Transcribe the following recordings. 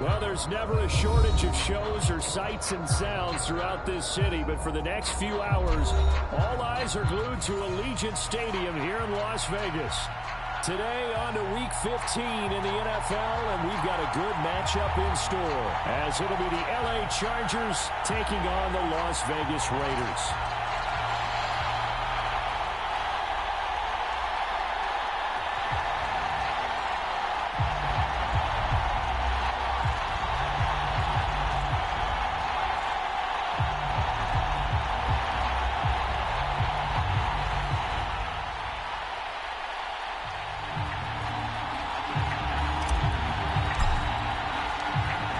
Well, there's never a shortage of shows or sights and sounds throughout this city, but for the next few hours, all eyes are glued to Allegiant Stadium here in Las Vegas. Today on to Week 15 in the NFL, and we've got a good matchup in store, as it'll be the LA Chargers taking on the Las Vegas Raiders.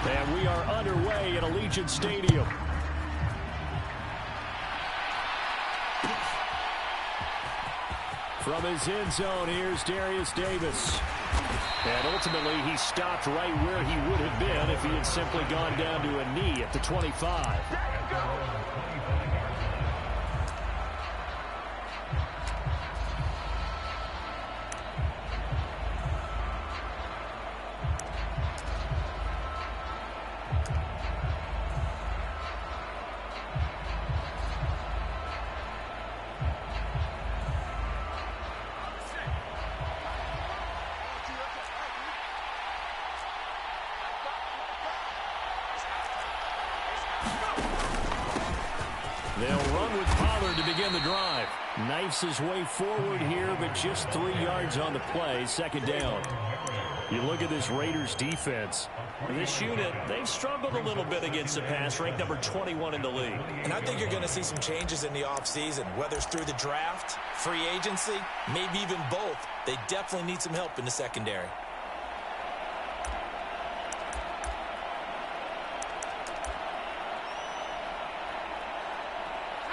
And we are underway at Allegiant Stadium. From his end zone, here's Darius Davis. And ultimately, he stopped right where he would have been if he had simply gone down to a knee at the 25. They'll run with Pollard to begin the drive. Knifes his way forward here, but just 3 yards on the play, second down. You look at this Raiders defense. This unit, they've struggled a little bit against the pass, ranked number 21 in the league. And I think you're going to see some changes in the offseason, whether it's through the draft, free agency, maybe even both. They definitely need some help in the secondary.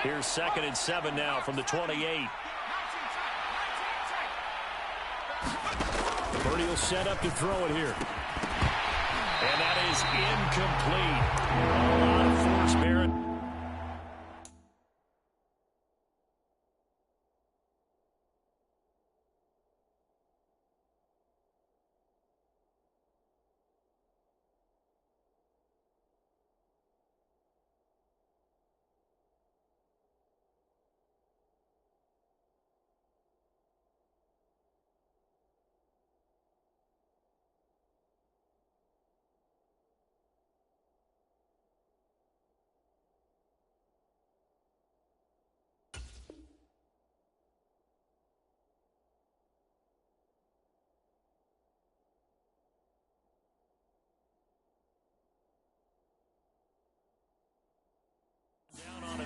Here's 2nd and 7 now from the 28. Purdy will set up to throw it here. And that is incomplete. A lot of force, Barrett.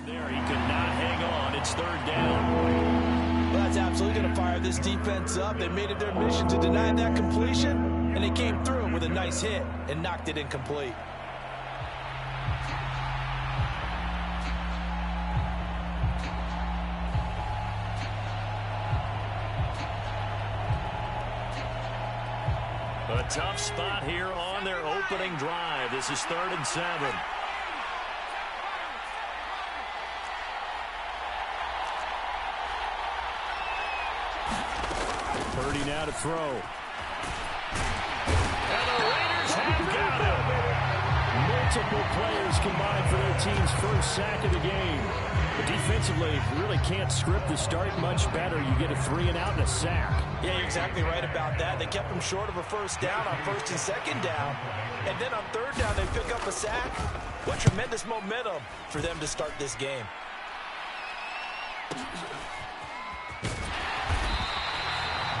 There, he could not hang on. It's 3rd down. Well, that's absolutely going to fire this defense up. They made it their mission to deny that completion, and they came through with a nice hit and knocked it incomplete. A tough spot here on their opening drive. This is 3rd and 7. Purdy now to throw. And the Raiders have got him. Multiple players combined for their team's first sack of the game. But defensively, you really can't script the start much better. You get a 3 and out and a sack. Yeah, you're exactly right about that. They kept them short of a first down on 1st and 2nd down. And then on 3rd down, they pick up a sack. What tremendous momentum for them to start this game.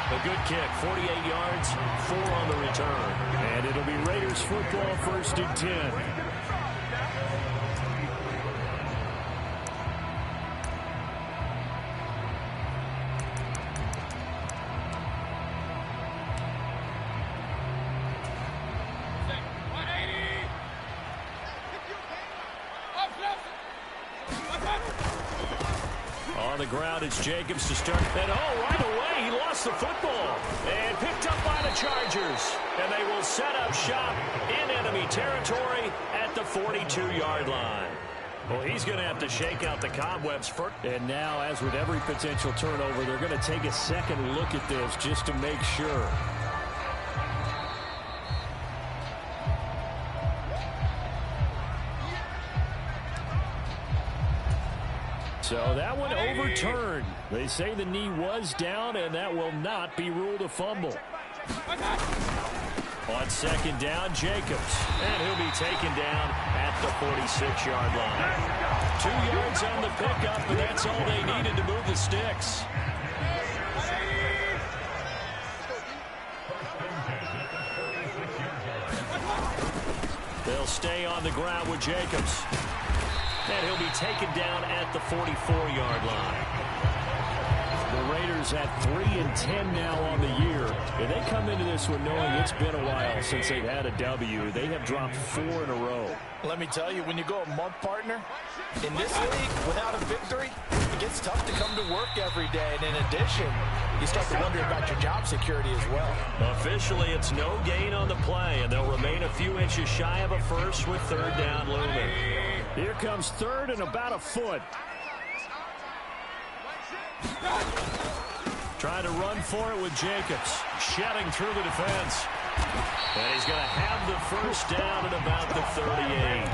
A good kick, 48 yards, 4 on the return. And it'll be Raiders football, 1st and 10. On the ground, it's Jacobs to start. And right away, he lost the football. And picked up by the Chargers. And they will set up shop in enemy territory at the 42-yard line. Well, he's going to have to shake out the cobwebs first. And now, as with every potential turnover, they're going to take a second look at this just to make sure. So that one overturned. They say the knee was down, and that will not be ruled a fumble. On second down, Jacobs. And he'll be taken down at the 46-yard line. 2 yards on the pickup, but that's all they needed to move the sticks. They'll stay on the ground with Jacobs. And he'll be taken down at the 44-yard line. The Raiders at 3-10 now on the year. And they come into this one knowing it's been a while since they've had a W. They have dropped 4 in a row. Let me tell you, when you go a month, partner, in this league, without a victory, it gets tough to come to work every day. And in addition, you start to wonder about your job security as well. Officially, it's no gain on the play, and they'll remain a few inches shy of a first with third down looming. Here comes third and about a foot. Trying to run for it with Jacobs. Shedding through the defense. And he's going to have the first down at about the 38.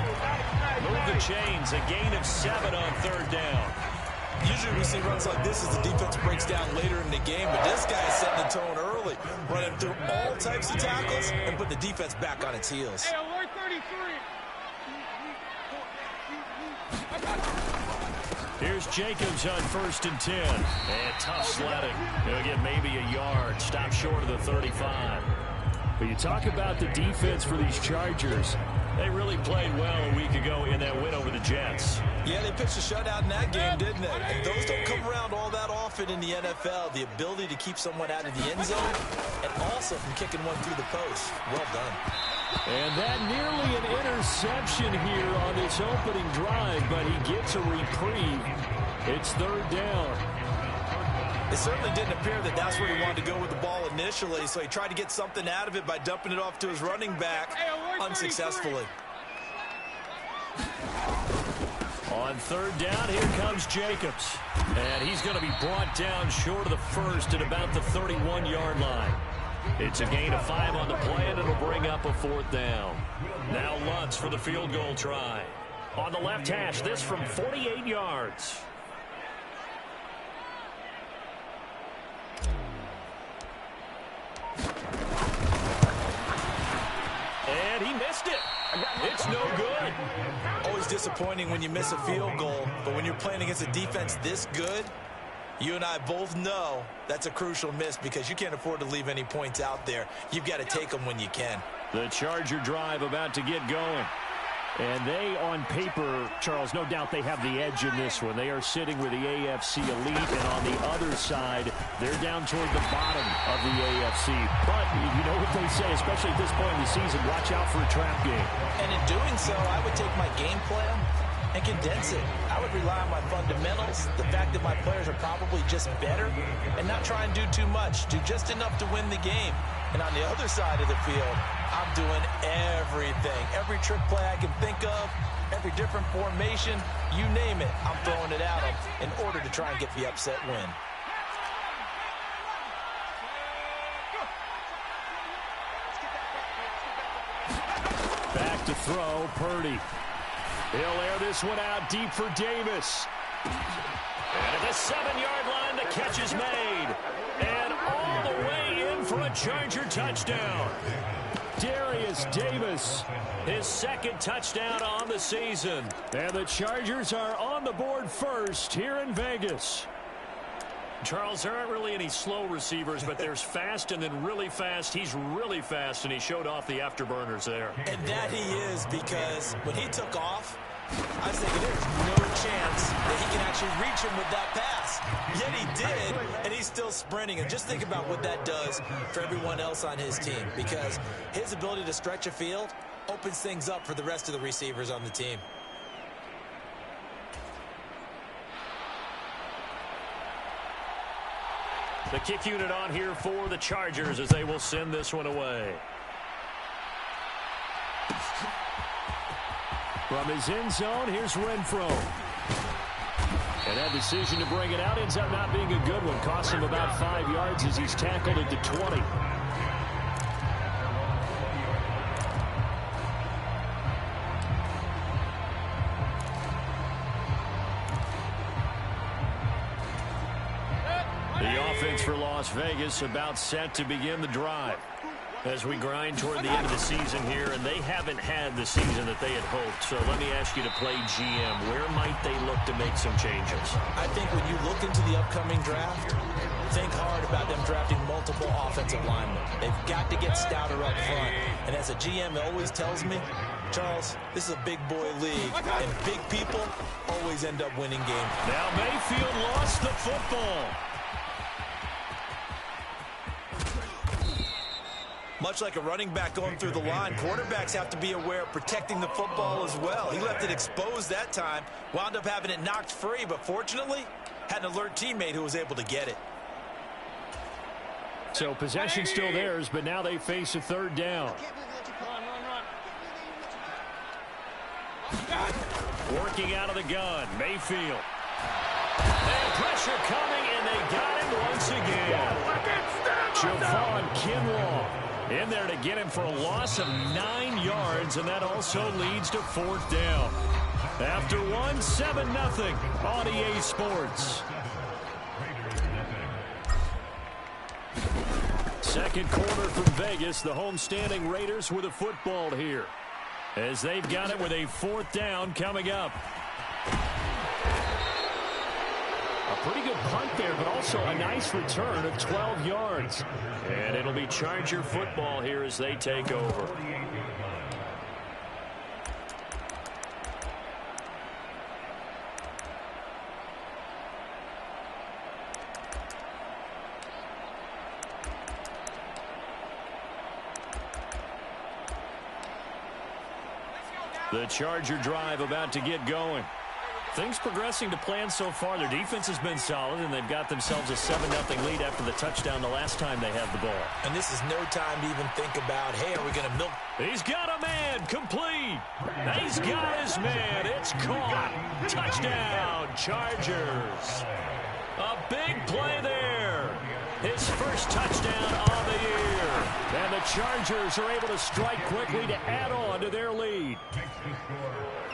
Move the chains. A gain of 7 on third down. Usually we see runs like this as the defense breaks down later in the game, but this guy is setting the tone early, running through all types of tackles and putting the defense back on its heels. Hey, alert 33. Here's Jacobs on 1st and 10. And tough sledding. He'll get maybe a yard. Stop short of the 35. But you talk about the defense for these Chargers. They really played well a week ago in that win over the Jets. Yeah, they pitched a shutout in that game, didn't they? And those don't come around all that often in the NFL. The ability to keep someone out of the end zone and also from kicking one through the post. Well done. And that nearly an interception here on this opening drive, but he gets a reprieve. It's third down. It certainly didn't appear that that's where he wanted to go with the ball initially, so he tried to get something out of it by dumping it off to his running back unsuccessfully. On third down, here comes Jacobs. And he's going to be brought down short of the first at about the 31-yard line. It's a gain of 5 on the play, and it'll bring up a fourth down. Now Lutz for the field goal try. On the left hash, this from 48 yards. And he missed it. It's no good. Always disappointing when you miss a field goal, but when you're playing against a defense this good, you and I both know that's a crucial miss because you can't afford to leave any points out there. You've got to take them when you can. The Charger drive about to get going. And they, on paper, Charles, no doubt they have the edge in this one. They are sitting with the AFC elite, and on the other side, they're down toward the bottom of the AFC. But you know what they say, especially at this point in the season, watch out for a trap game. And in doing so, I would take my game plan and condense it. I would rely on my fundamentals, the fact that my players are probably just better, and not try and do too much, do just enough to win the game. And on the other side of the field, I'm doing everything. Every trick play I can think of, every different formation, you name it, I'm throwing it at them in order to try and get the upset win. Back to throw, Purdy. He'll air this one out deep for Davis. And at the 7-yard line, the catch is made. And all the way in for a Charger touchdown. Darius Davis, his second touchdown on the season. And the Chargers are on the board first here in Vegas. Charles, there aren't really any slow receivers, but there's fast and then really fast. He's really fast, and he showed off the afterburners there. And that he is, because when he took off, I was thinking there's no chance that he can actually reach him with that pass. Yet he did, and he's still sprinting. And just think about what that does for everyone else on his team, because his ability to stretch a field opens things up for the rest of the receivers on the team. The kick unit on here for the Chargers as they will send this one away. From his end zone, here's Renfro. And that decision to bring it out ends up not being a good one. Costs him about 5 yards as he's tackled at the 20. offense for Las Vegas about set to begin the drive. As we grind toward the end of the season here, and they haven't had the season that they had hoped. So let me ask you to play GM. Where might they look to make some changes? I think when you look into the upcoming draft, think hard about them drafting multiple offensive linemen. They've got to get stouter up front. And as a GM always tells me, Charles, this is a big boy league, and big people always end up winning games. Now Mayfield lost the football. Much like a running back going through the line, quarterbacks have to be aware of protecting the football as well. He left it exposed that time, wound up having it knocked free, but fortunately, had an alert teammate who was able to get it. So possession still theirs, but now they face a third down. Working out of the gun, Mayfield. And pressure coming, and they got him once again. Javon Kinlaw in there to get him for a loss of 9 yards, and that also leads to fourth down. After one, 7-0 on EA Sports. Second quarter from Vegas. The homestanding Raiders with a football here, as they've got it with a fourth down coming up. A pretty good punt there, but also a nice return of 12 yards. And it'll be Charger football here as they take over. The Charger drive about to get going. Things progressing to plan so far. Their defense has been solid, and they've got themselves a 7-0 lead after the touchdown the last time they had the ball. And this is no time to even think about, hey, are we going to milk? He's got a man, complete. He's got his man. It's caught. Touchdown, Chargers. A big play there. His first touchdown on the year. And the Chargers are able to strike quickly to add on to their lead.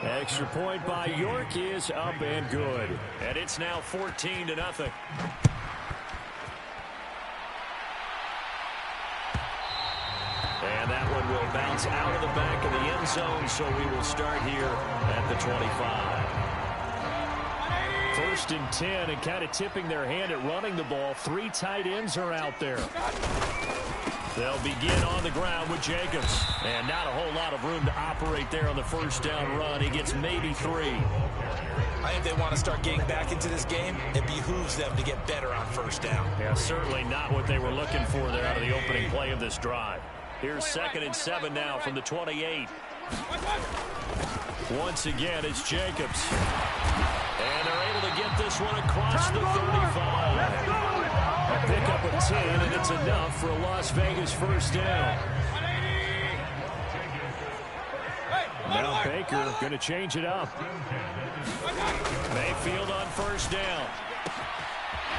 Extra point by York is up and good. And it's now 14-0. And that one will bounce out of the back of the end zone, so we will start here at the 25. First and 10, and kind of tipping their hand at running the ball. 3 tight ends are out there. They'll begin on the ground with Jacobs. And not a whole lot of room to operate there on the first down run. He gets maybe 3. I think they want to start getting back into this game. It behooves them to get better on first down. Yeah, certainly not what they were looking for there out of the opening play of this drive. Here's 2nd and 7 now from the 28. Once again, it's Jacobs. And they're able to get this one across the 35. A pickup of 10, and it's enough for a Las Vegas first down. Now Baker going to change it up. Mayfield on first down.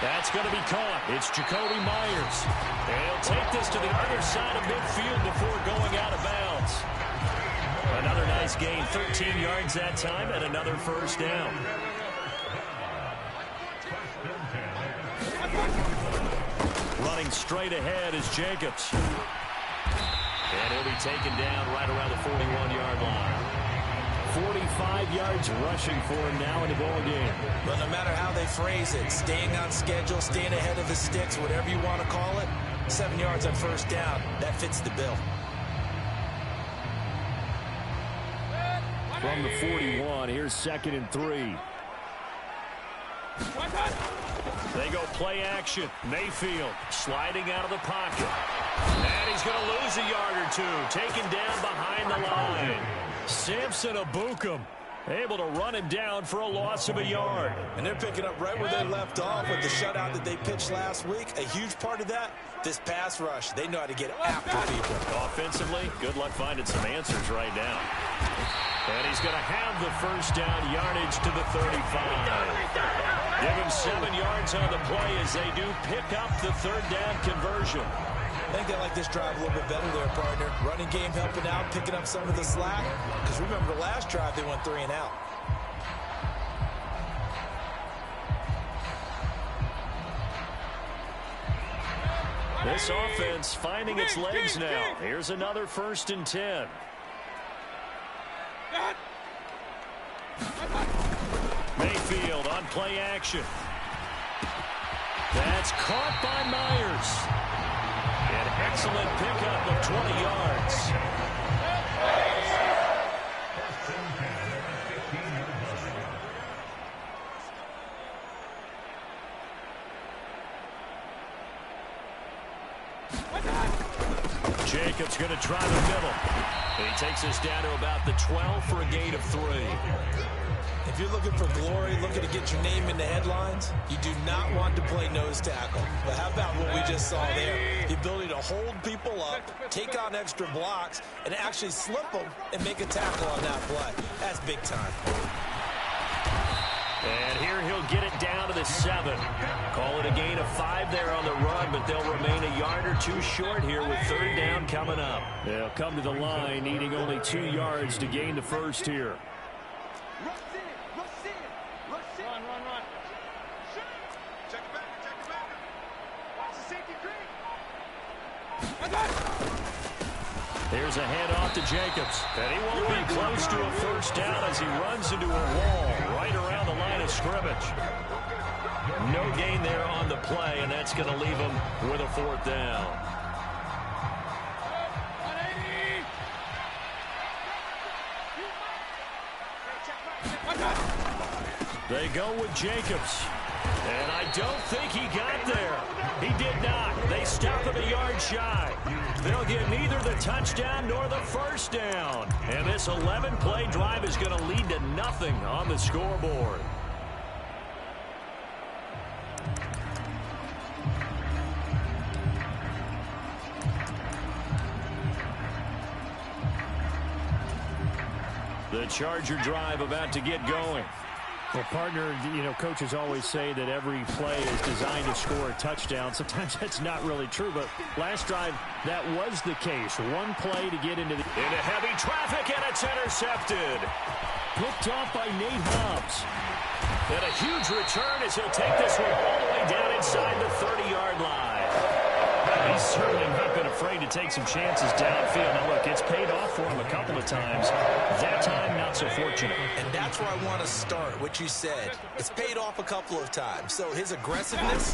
That's going to be caught. It's Jacoby Myers. And he'll take this to the other side of midfield before going out of bounds. Another nice gain, 13 yards that time, and another first down. Running straight ahead is Jacobs. And he'll be taken down right around the 41-yard line. 45 yards rushing for him now in the ball game. But no matter how they phrase it, staying on schedule, staying ahead of the sticks, whatever you want to call it, 7 yards on first down, that fits the bill. From the 41, here's 2nd and 3. They go play action. Mayfield sliding out of the pocket. And he's going to lose a yard or 2. Taken down behind the line. Samson Abukum able to run him down for a loss of a yard. And they're picking up right where they left off with the shutout that they pitched last week. A huge part of that, this pass rush. They know how to get after people. Offensively, good luck finding some answers right now. And he's going to have the first down, yardage to the 35. Give him 7 yards on the play as they do pick up the third down conversion. I think they like this drive a little bit better there, partner. Running game helping out, picking up some of the slack. Because remember the last drive, they went 3 and out. This offense finding its legs now. Here's another 1st and 10. Mayfield on play action. That's caught by Myers. An excellent pickup of 20 yards. Jacobs going to try the middle. He takes us down to about the 12 for a gain of 3. If you're looking for glory, looking to get your name in the headlines, you do not want to play nose tackle. But how about what we just saw there? The ability to hold people up, take on extra blocks, and actually slip them and make a tackle on that play. That's big time. And here he'll get it down to the 7. Call it a gain of 5 there on the run, but they'll remain a yard or 2 short here with 3rd down coming up. They'll come to the line needing only 2 yards to gain the 1st here. Here's a handoff to Jacobs. And he won't be close to a 1st down as he runs into a wall right around the line of scrimmage. No gain there on the play, and that's going to leave him with a 4th down. They go with Jacobs. And I don't think he got there. He did not. They stop him a yard shy. They'll get neither the touchdown nor the 1st down. And this 11-play drive is going to lead to nothing on the scoreboard. The Charger drive about to get going. Well, partner, you know, coaches always say that every play is designed to score a touchdown. Sometimes that's not really true, but last drive, that was the case. One play to get into heavy traffic, and it's intercepted. Picked off by Nate Hobbs. And a huge return as he'll take this one all the way down inside the 30-yard line. He's certainly not been afraid to take some chances downfield. Now, look, it's paid off for him a couple of times. That time, not so fortunate. And that's where I want to start, what you said. It's paid off a couple of times. So his aggressiveness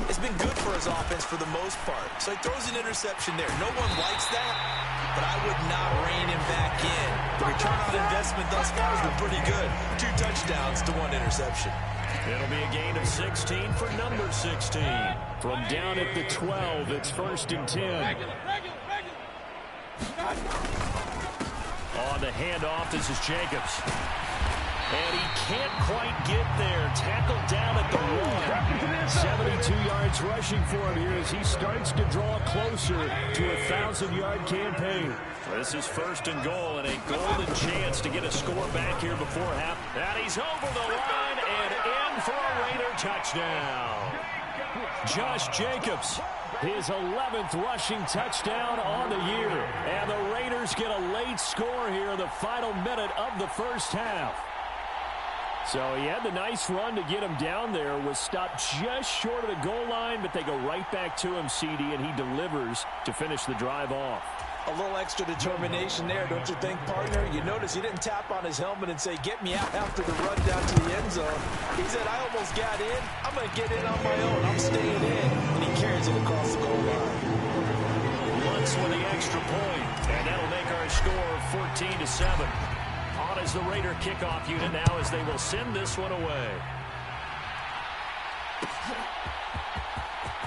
has been good for his offense for the most part. So he throws an interception there. No one likes that, but I would not rein him back in. The return on investment thus far has been pretty good. 2 touchdowns to 1 interception. It'll be a gain of 16 for number 16. From down at the 12, it's 1st and 10. On the handoff, this is Jacobs. And he can't quite get there. Tackled down at the 1. 72 yards rushing for him here as he starts to draw closer to a 1,000-yard campaign. This is 1st and goal and a golden chance to get a score back here before half. And he's over the line and in for a Raider touchdown. Josh Jacobs, his 11th rushing touchdown on the year. And the Raiders get a late score here in the final minute of the 1st half. So he had the nice run to get him down there, was stopped just short of the goal line, but they go right back to him, CD, and he delivers to finish the drive off. A little extra determination there, don't you think, partner? You notice he didn't tap on his helmet and say, get me out after the run down to the end zone. He said, I almost got in. I'm going to get in on my own. I'm staying in. And he carries it across the goal line. Once with the extra point, and that'll make our score 14-7. On as the Raider kickoff unit now as they will send this one away.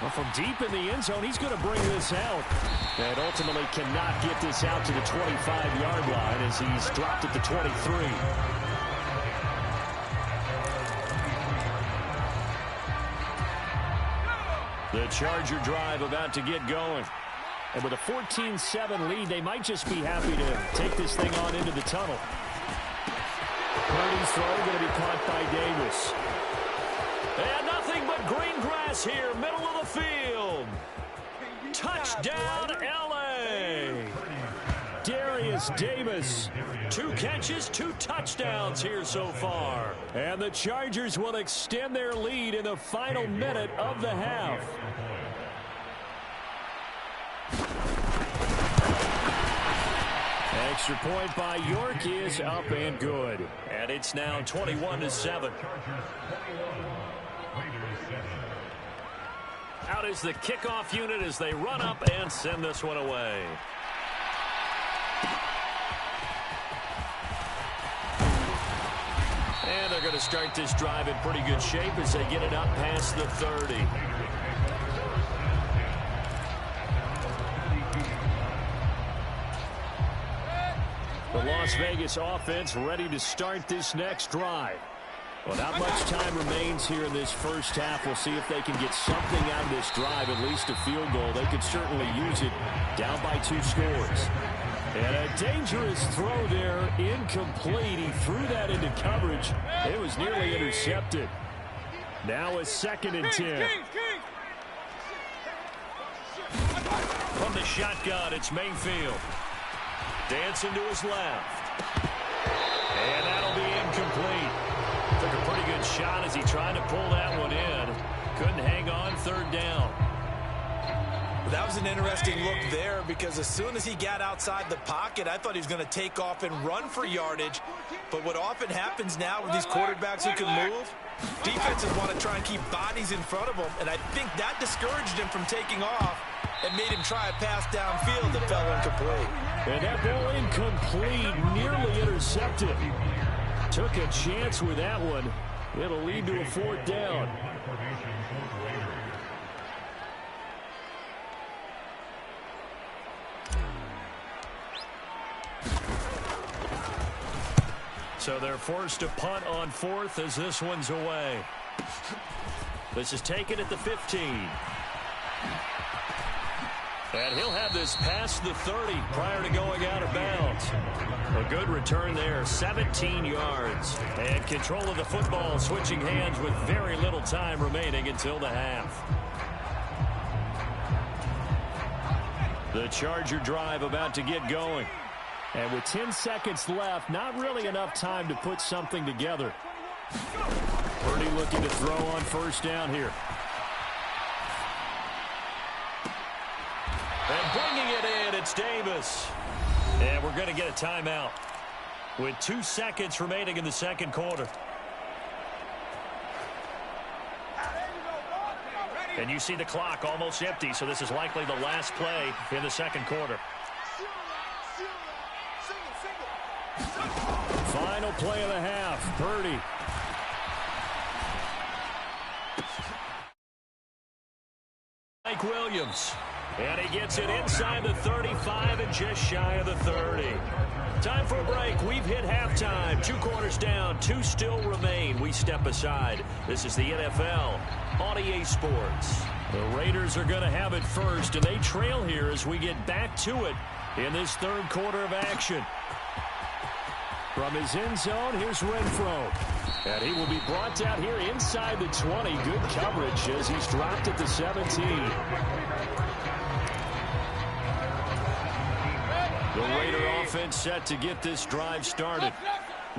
Well, from deep in the end zone, he's going to bring this out. And ultimately cannot get this out to the 25-yard line as he's dropped at the 23. The Charger drive about to get going. And with a 14-7 lead, they might just be happy to take this thing on into the tunnel. Purdy's throw going to be caught by Davis. And nothing but green grass here, middle of the field. Touchdown, L.A. Darius Davis. 2 catches, 2 touchdowns here so far. And the Chargers will extend their lead in the final minute of the half. extra point by York is up and good. And it's now 21-7. Out is the kickoff unit as they run up and send this one away. And they're going to start this drive in pretty good shape as they get it up past the 30. The Las Vegas offense ready to start this next drive. Well, not much time remains here in this first half. We'll see if they can get something out of this drive, at least a field goal. They could certainly use it down by 2 scores. And a dangerous throw there, incomplete. He threw that into coverage. It was nearly intercepted. Now a 2nd and 10. From the shotgun, it's Mayfield. Dancing to his left. And that'll be incomplete. Took a pretty good shot as he tried to pull that one in. Couldn't hang on 3rd down. That was an interesting look there because as soon as he got outside the pocket, I thought he was going to take off and run for yardage. But what often happens now with these quarterbacks who can move, defenses want to try and keep bodies in front of them. And I think that discouraged him from taking off and made him try a pass downfield that fell incomplete. And that ball incomplete, nearly intercepted. Took a chance with that one. It'll lead to a 4th down. So they're forced to punt on 4th as this one's away. This is taken at the 15. And he'll have this past the 30 prior to going out of bounds. A good return there, 17 yards. And control of the football, switching hands with very little time remaining until the half. The Charger drive about to get going. And with 10 seconds left, not really enough time to put something together. Purdy looking to throw on 1st down here. And bringing it in, it's Davis. And we're going to get a timeout with 2 seconds remaining in the 2nd quarter. And you see the clock almost empty, so this is likely the last play in the 2nd quarter. Final play of the half, Purdy. Mike Williams. And he gets it inside the 35 and just shy of the 30. Time for a break. We've hit halftime. 2 quarters down. 2 still remain. We step aside. This is the NFL on EA Sports. The Raiders are going to have it first, and they trail here as we get back to it in this 3rd quarter of action. From his end zone, here's Renfro. And he will be brought down here inside the 20. Good coverage as he's dropped at the 17. The Raider offense set to get this drive started.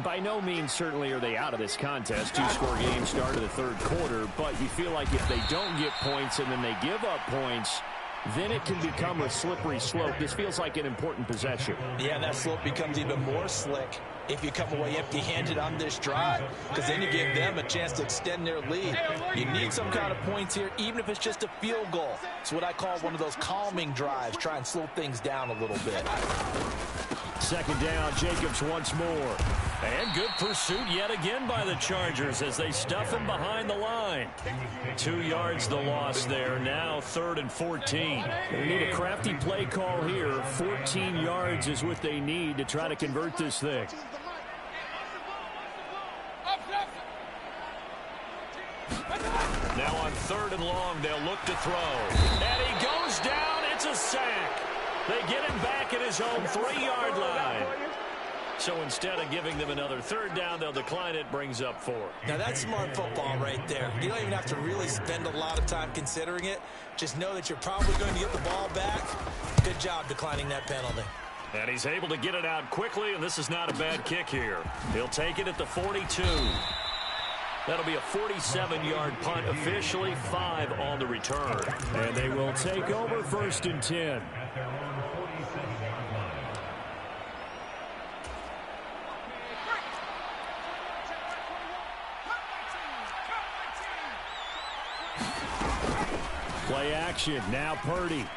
By no means certainly are they out of this contest. 2-score game start of the 3rd quarter, but you feel like if they don't get points and then they give up points, then it can become a slippery slope. This feels like an important possession. Yeah, that slope becomes even more slick if you come away empty-handed on this drive, because then you give them a chance to extend their lead. You need some kind of points here, even if it's just a field goal. It's what I call one of those calming drives. Try and slow things down a little bit. 2nd down, Jacobs once more. And good pursuit yet again by the Chargers as they stuff him behind the line. 2 yards the loss there. Now 3rd and 14. They need a crafty play call here. 14 yards is what they need to try to convert this thing. Now on 3rd and long, they'll look to throw. And he goes down. It's a sack. They get him back at his own 3-yard line. So instead of giving them another 3rd down, they'll decline it. Brings up 4. Now that's smart football right there. You don't even have to really spend a lot of time considering it. Just know that you're probably going to get the ball back. Good job declining that penalty. And he's able to get it out quickly, and this is not a bad kick here. He'll take it at the 42. That'll be a 47-yard punt, officially 5 on the return. And they will take over 1st and 10. Play action. Now Purdy. And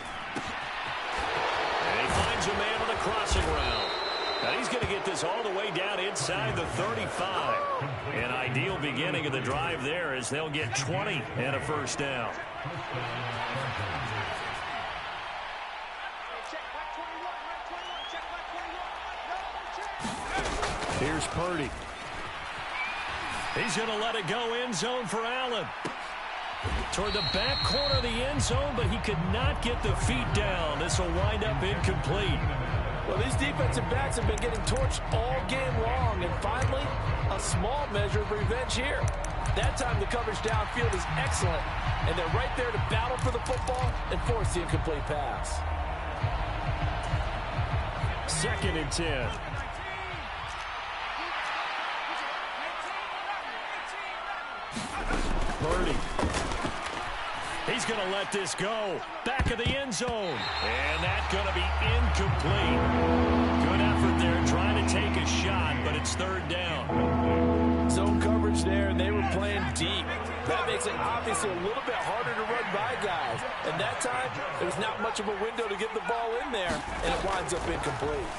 he finds a man on the crossing route. Now he's going to get this all the way down inside the 35. An ideal beginning of the drive there as they'll get 20 and a first down. Here's Purdy. He's going to let it go end zone for Allen. Toward the back corner of the end zone, but he could not get the feet down. This will wind up incomplete. Well, these defensive backs have been getting torched all game long, and finally, a small measure of revenge here. That time, the coverage downfield is excellent, and they're right there to battle for the football and force the incomplete pass. 2nd and 10. Purdy. He's going to let this go. Back of the end zone. And that's going to be incomplete. Good effort there trying to take a shot, but it's 3rd down. Zone coverage there, and they were playing deep. That makes it obviously a little bit harder to run by guys. And that time, there was not much of a window to get the ball in there, and it winds up incomplete.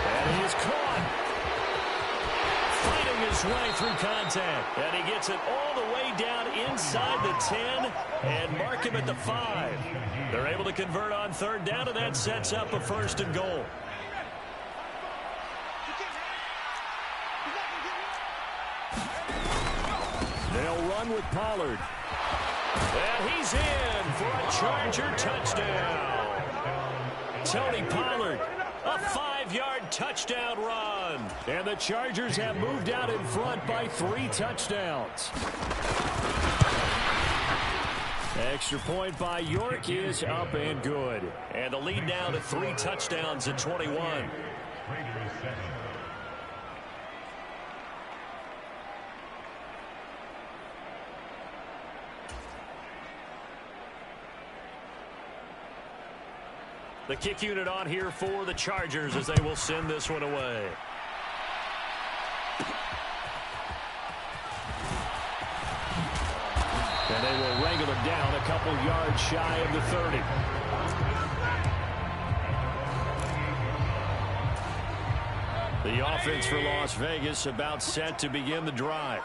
And he is caught. Fighting his way through contact. And he gets it all the way down inside the 10 and mark him at the 5. They're able to convert on 3rd down, and that sets up a 1st and goal. They'll run with Pollard. And he's in for a Charger touchdown. Tony Pollard, a 5-yard touchdown run. And the Chargers have moved out in front by 3 touchdowns. Extra point by York is up and good. And the lead now to 3 touchdowns at 21. The kick unit on here for the Chargers as they will send this one away. And they will wrangle him down a couple yards shy of the 30. The offense for Las Vegas about set to begin the drive.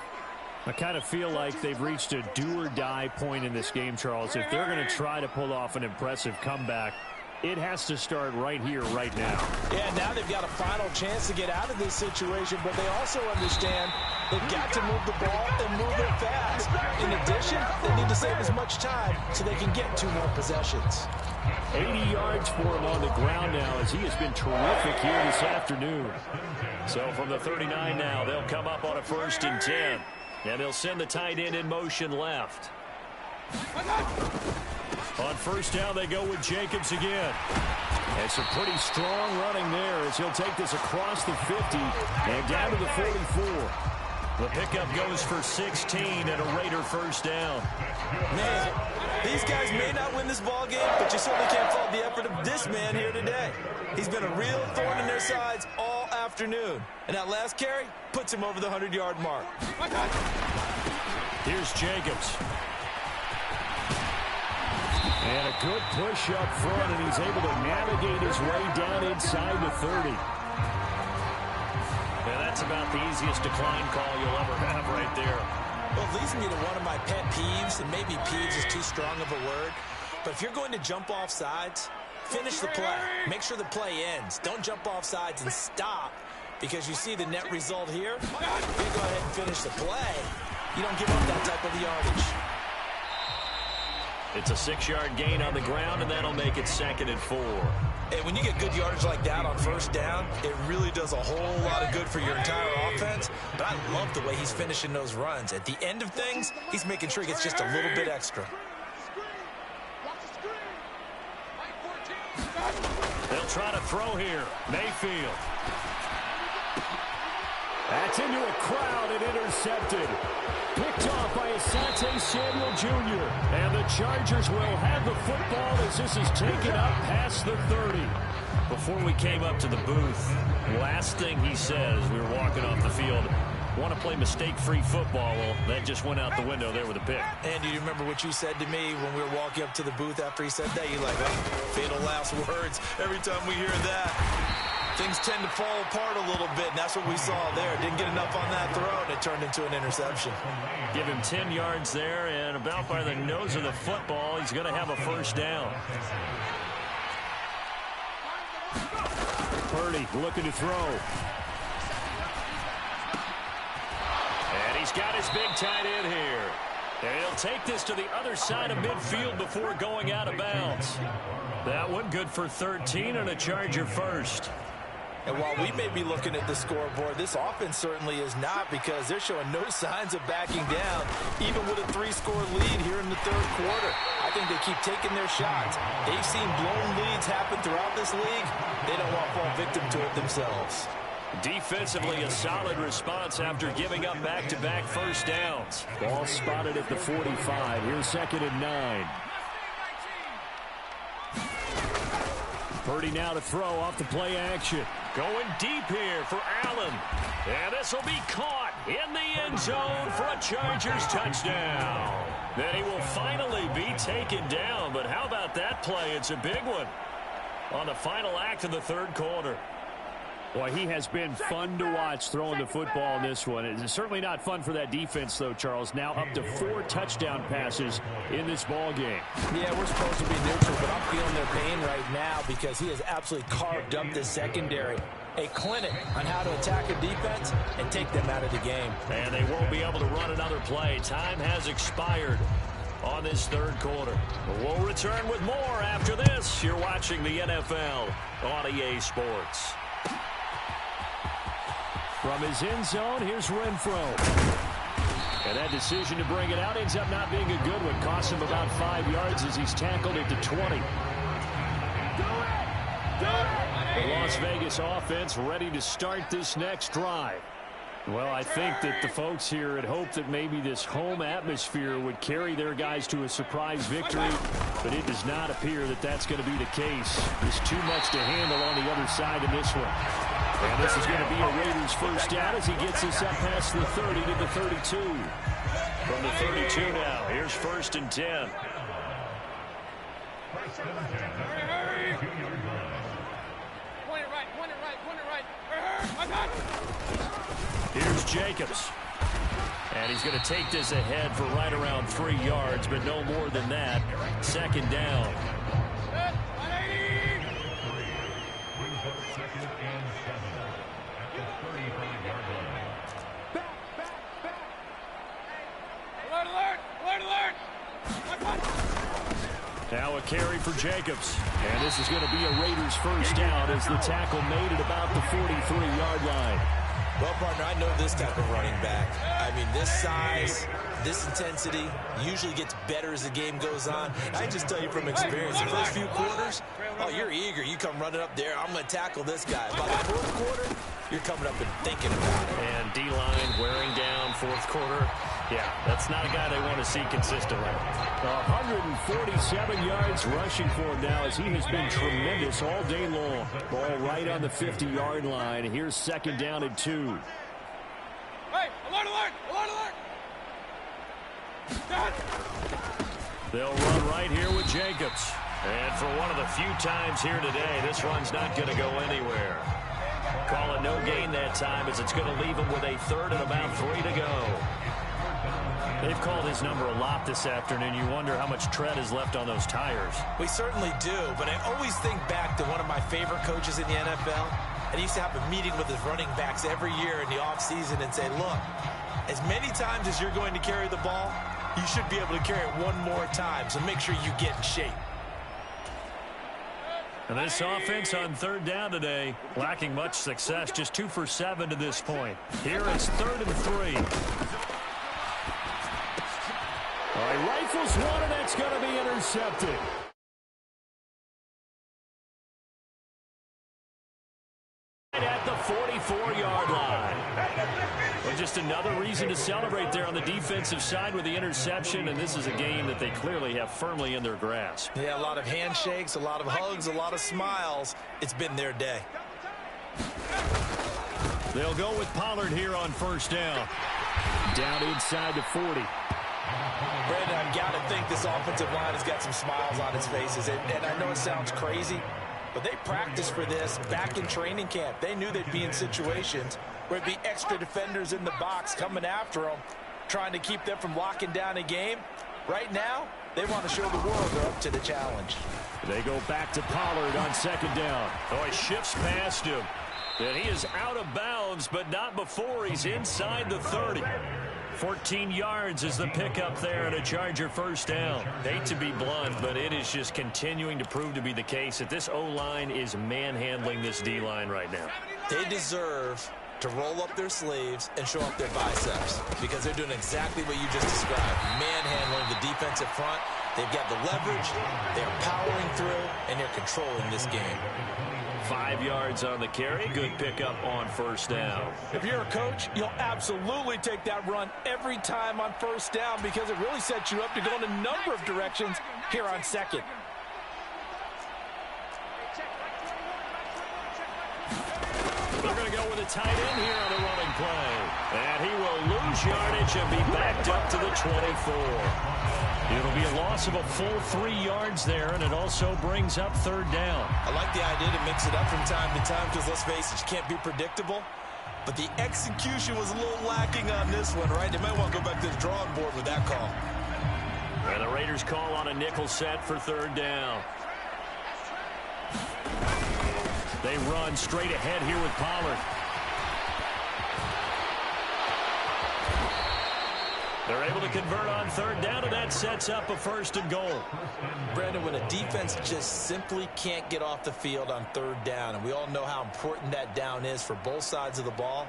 I kind of feel like they've reached a do-or-die point in this game, Charles. If they're going to try to pull off an impressive comeback, it has to start right here, right now. Yeah, now they've got a final chance to get out of this situation, but they also understand they've got to move the ball and move it fast. In addition, they need to save as much time so they can get 2 more possessions. 80 yards for him on the ground now as he has been terrific here this afternoon. So from the 39 now, they'll come up on a 1st and 10. And they'll send the tight end in motion left. On 1st down, they go with Jacobs again. And some pretty strong running there as he'll take this across the 50 and down to the 44. The pickup goes for 16 and a Raider 1st down. Man, these guys may not win this ball game, but you certainly can't fault the effort of this man here today. He's been a real thorn in their sides all afternoon. And that last carry puts him over the 100-yard mark. Here's Jacobs. And a good push up front, and he's able to navigate his way down inside the 30. And that's about the easiest decline call you'll ever have right there. Well, it leads me to one of my pet peeves, and maybe peeves is too strong of a word, but if you're going to jump off sides, finish the play. Make sure the play ends. Don't jump off sides and stop, because you see the net result here. If you go ahead and finish the play, you don't give up that type of yardage. It's a 6-yard gain on the ground, and that'll make it 2nd and 4. And when you get good yardage like that on 1st down, it really does a whole lot of good for your entire offense. But I love the way he's finishing those runs. At the end of things, he's making sure he gets just a little bit extra. They'll try to throw here. Mayfield. That's into a crowd and intercepted. Picked off by Asante Samuel Jr. And the Chargers will have the football as this is taken up past the 30. Before we came up to the booth, last thing he says, we were walking off the field, want to play mistake-free football. Well, that just went out the window there with a pick. And you remember what you said to me when we were walking up to the booth after he said that? You're like, oh, fatal last words. Every time we hear that, things tend to fall apart a little bit, and that's what we saw there. Didn't get enough on that throw, and it turned into an interception. Give him 10 yards there, and about by the nose of the football, he's going to have a first down. Purdy looking to throw. And he's got his big tight end here. And he'll take this to the other side of midfield before going out of bounds. That one good for 13 and a Charger first. And while we may be looking at the scoreboard, this offense certainly is not, because they're showing no signs of backing down, even with a 3-score lead here in the third quarter. I think they keep taking their shots. They've seen blown leads happen throughout this league. They don't want to fall victim to it themselves. Defensively, a solid response after giving up back-to-back first downs. Ball spotted at the 45. Here's 2nd and 9. Purdy now to throw off the play action. Going deep here for Allen. And this will be caught in the end zone for a Chargers touchdown. Then he will finally be taken down. But how about that play? It's a big one on the final act of the third quarter. Boy, he has been fun to watch throwing the football in this one. It's certainly not fun for that defense, though, Charles. Now up to 4 touchdown passes in this ball game. Yeah, we're supposed to be neutral, but I'm feeling their pain right now because he has absolutely carved up this secondary. A clinic on how to attack a defense and take them out of the game. And they won't be able to run another play. Time has expired on this third quarter. We'll return with more after this. You're watching the NFL on EA Sports. From his end zone, here's Renfro. And that decision to bring it out ends up not being a good one. Costs him about 5 yards as he's tackled at the 20. The Las Vegas offense ready to start this next drive. Well, I think that the folks here had hoped that maybe this home atmosphere would carry their guys to a surprise victory, but it does not appear that that's going to be the case. There's too much to handle on the other side in this one. And this is going to be a Raiders first down as he gets us up past the 30 to the 32. From the 32 now, here's 1st and 10. Here's Jacobs. And he's going to take this ahead for right around 3 yards, but no more than that. 2nd down. Now a carry for Jacobs. And this is going to be a Raiders first down as the tackle made at about the 43-yard line. Well, partner, I know this type of running back. I mean, this size, this intensity usually gets better as the game goes on. I just tell you from experience, the first few quarters, oh, you're eager. You come running up there, I'm going to tackle this guy. By the fourth quarter, you're coming up and thinking about it. And D-line wearing down fourth quarter. Yeah, that's not a guy they want to see consistently. 147 yards rushing for him now as he has been tremendous all day long. Ball right on the 50-yard line. Here's 2nd down and 2. Hey, alert, alert, alert, alert. They'll run right here with Jacobs. And for one of the few times here today, this run's not going to go anywhere. Call it no gain that time as it's going to leave him with a 3rd and about 3 to go. They've called his number a lot this afternoon. You wonder how much tread is left on those tires. We certainly do, but I always think back to one of my favorite coaches in the NFL. And he used to have a meeting with his running backs every year in the offseason and say, look, as many times as you're going to carry the ball, you should be able to carry it one more time, so make sure you get in shape. And this offense on 3rd down today, lacking much success, just 2 for 7 to this point. Here it's 3rd and 3. All right, rifles one, and that's going to be intercepted. At the 44-yard line. Well, just another reason to celebrate there on the defensive side with the interception, and this is a game that they clearly have firmly in their grasp. Yeah, a lot of handshakes, a lot of hugs, a lot of smiles. It's been their day. They'll go with Pollard here on first down. Down inside the 40. Brandon, I've got to think this offensive line has got some smiles on its faces. And I know it sounds crazy, but they practiced for this back in training camp. They knew they'd be in situations where it'd be extra defenders in the box coming after them, trying to keep them from locking down a game. Right now, they want to show the world they're up to the challenge. They go back to Pollard on second down. Oh, he shifts past him. And he is out of bounds, but not before he's inside the 30. 14 yards is the pickup there and a Charger first down. Hate to be blunt, but it is just continuing to prove to be the case that this O-line is manhandling this D-line right now. They deserve to roll up their sleeves and show up their biceps because they're doing exactly what you just described, manhandling the defensive front. They've got the leverage, they're powering through, and they're controlling this game. 5 yards on the carry. Good pickup on first down. If you're a coach, you'll absolutely take that run every time on first down because it really sets you up to go in a number of directions here on second. They're going to go with a tight end here on the running play. And he will lose yardage and be backed up to the 24. It'll be a loss of a full 3 yards there, and it also brings up third down. I like the idea to mix it up from time to time because, let's face it, you can't be predictable. But the execution was a little lacking on this one, right? They might want to go back to the drawing board with that call. And the Raiders call on a nickel set for third down. They run straight ahead here with Pollard. They're able to convert on third down, and that sets up a first and goal. Brandon, when a defense just simply can't get off the field on third down, and we all know how important that down is for both sides of the ball,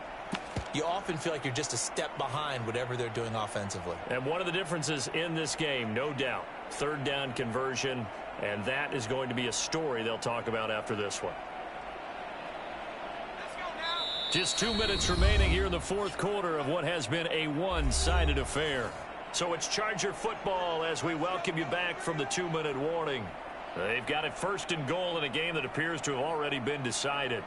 you often feel like you're just a step behind whatever they're doing offensively. And one of the differences in this game, no doubt, third down conversion, and that is going to be a story they'll talk about after this one. Just 2 minutes remaining here in the fourth quarter of what has been a one-sided affair. So it's Charger football as we welcome you back from the 2-minute warning. They've got it first and goal in a game that appears to have already been decided.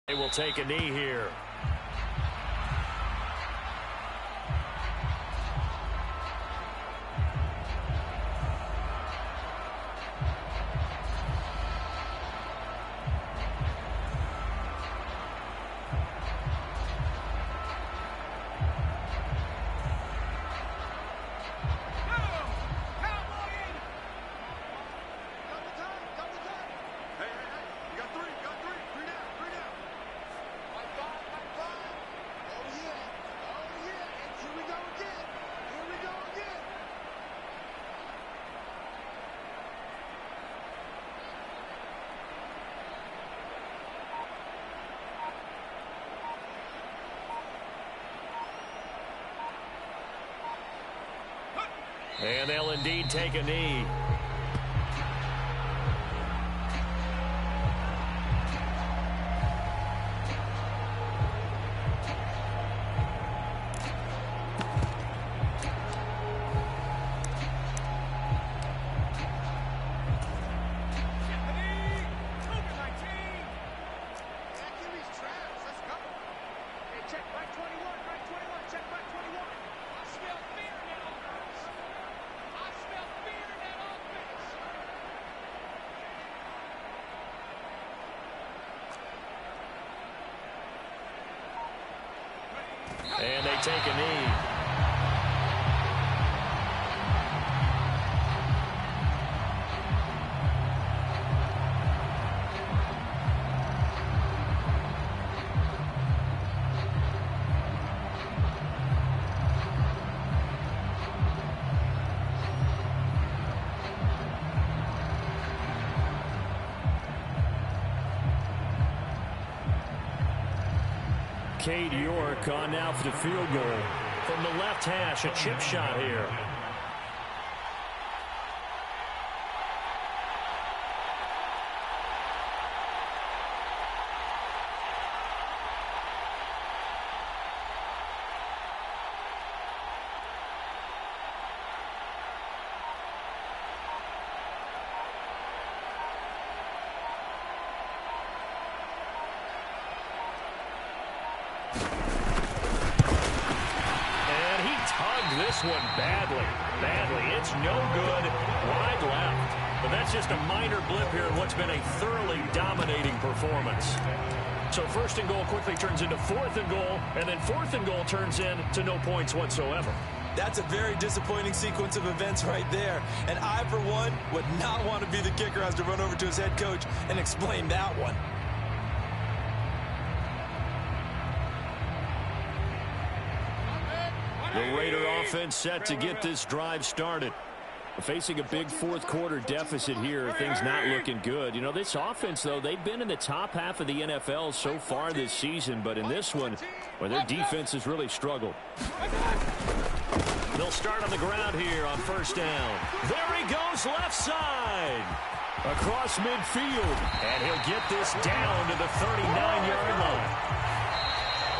They will take a knee here. And they'll indeed take a knee. And they take a knee. Cade York on now for the field goal. From the left hash, a chip shot here. this one badly. It's no good. Wide left. But that's just a minor blip here in what's been a thoroughly dominating performance. So first and goal quickly turns into fourth and goal, and then fourth and goal turns into no points whatsoever. That's a very disappointing sequence of events right there. And I, for one, would not want to be the kicker as to run over to his head coach and explain that one. The Raider offense set to get this drive started. Facing a big fourth quarter deficit here, things not looking good. You know, this offense, though, they've been in the top half of the NFL so far this season, but in this one, well, their defense has really struggled. They'll start on the ground here on first down. There he goes, left side. Across midfield, and he'll get this down to the 39-yard line.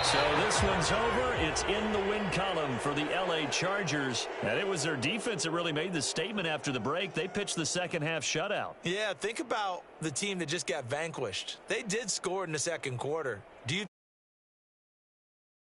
So this one's over. It's in the win column for the L.A. Chargers. And it was their defense that really made the statement after the break. They pitched the second half shutout. Yeah, think about the team that just got vanquished. They did score in the second quarter. Do you